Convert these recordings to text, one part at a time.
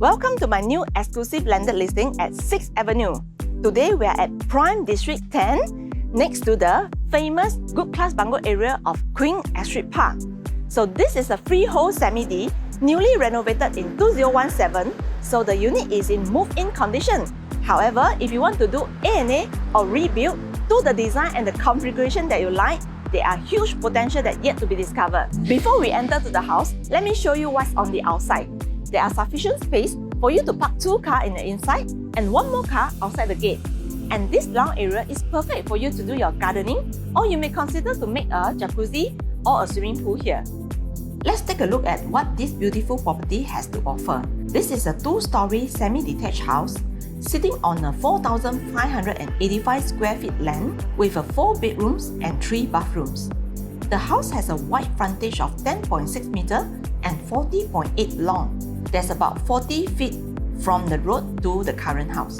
Welcome to my new exclusive landed listing at 6th Avenue. Today we are at Prime District 10, next to the famous good class bungalow area of Queen Astrid Park. So this is a freehold SemiD, newly renovated in 2017, so the unit is in move-in condition. However, if you want to do A&A or rebuild to the design and the configuration that you like, there are huge potential that yet to be discovered. Before we enter to the house, let me show you what's on the outside. There are sufficient space for you to park 2 cars in the inside and 1 more car outside the gate. And this lounge area is perfect for you to do your gardening, or you may consider to make a jacuzzi or a swimming pool here. Let's take a look at what this beautiful property has to offer. This is a 2-story semi-detached house sitting on a 4,585 square feet land with 4 bedrooms and 3 bathrooms. The house has a wide frontage of 10.6 meter and 40.8 long. There's about 40 feet from the road to the current house.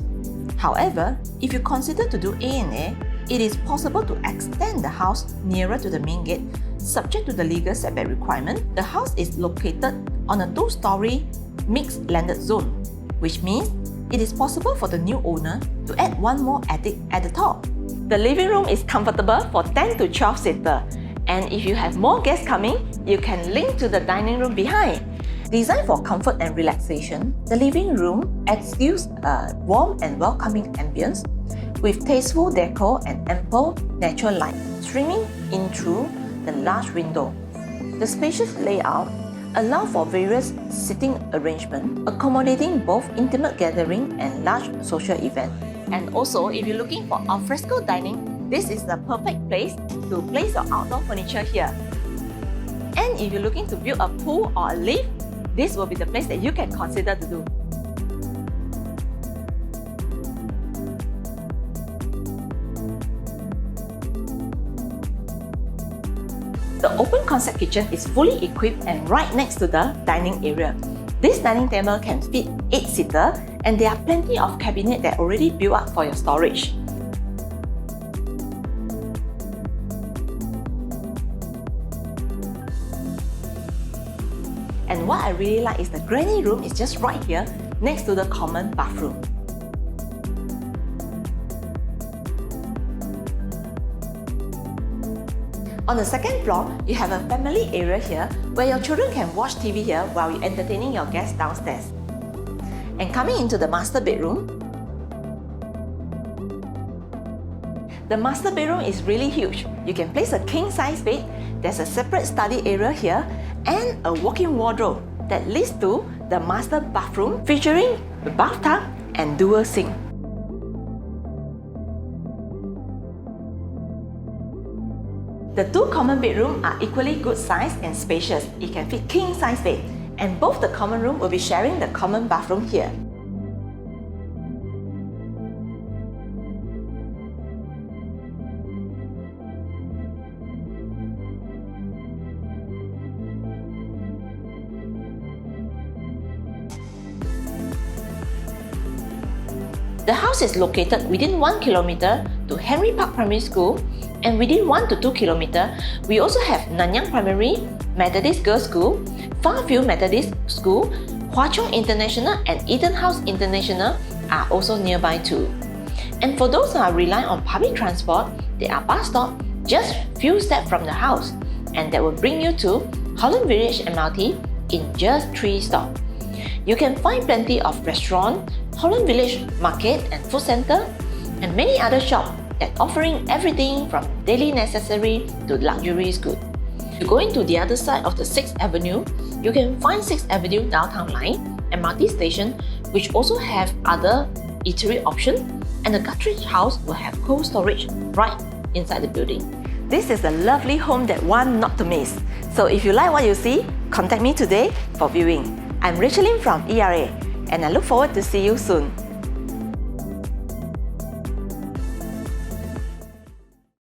However, if you consider to do A&A, it is possible to extend the house nearer to the main gate, subject to the legal setback requirement. The house is located on a 2-story mixed landed zone, which means it is possible for the new owner to add 1 more attic at the top. The living room is comfortable for 10 to 12 seater, and if you have more guests coming, you can link to the dining room behind. Designed for comfort and relaxation, the living room exudes a warm and welcoming ambience with tasteful decor and ample natural light streaming in through the large window. The spacious layout allows for various seating arrangements, accommodating both intimate gathering and large social events. And also, if you're looking for alfresco dining, this is the perfect place to place your outdoor furniture here. And if you're looking to build a pool or a lift, this will be the place that you can consider to do. The open concept kitchen is fully equipped and right next to the dining area. This dining table can fit 8-seater, and there are plenty of cabinets that already built up for your storage. And what I really like is the granny room is just right here next to the common bathroom. On the second floor, you have a family area here where your children can watch TV here while you're entertaining your guests downstairs. And coming into the master bedroom, the master bedroom is really huge. You can place a king-size bed, there's a separate study area here, and a walk-in wardrobe that leads to the master bathroom featuring the bathtub and dual sink. The 2 common bedrooms are equally good size and spacious. It can fit king-size bed, and both the common room will be sharing the common bathroom here. The house is located within 1 kilometer to Henry Park Primary School, and within 1 to 2 kilometer, we also have Nanyang Primary, Methodist Girls School, Farview Methodist School, Hwa Chong International and Eden House International are also nearby too. And for those who are relying on public transport, there are bus stops just few steps from the house, and that will bring you to Holland Village MRT in just 3 stops. You can find plenty of restaurants, Holland Village Market and Food Center, and many other shops that offering everything from daily necessary to luxury goods. To go into the other side of the 6th Avenue, you can find 6th Avenue Downtown Line, MRT station, which also have other eatery options, and the Guthrie house will have cold storage right inside the building. This is a lovely home that one not to miss. So if you like what you see, contact me today for viewing. I'm Raycher Lim from ERA, and I look forward to see you soon.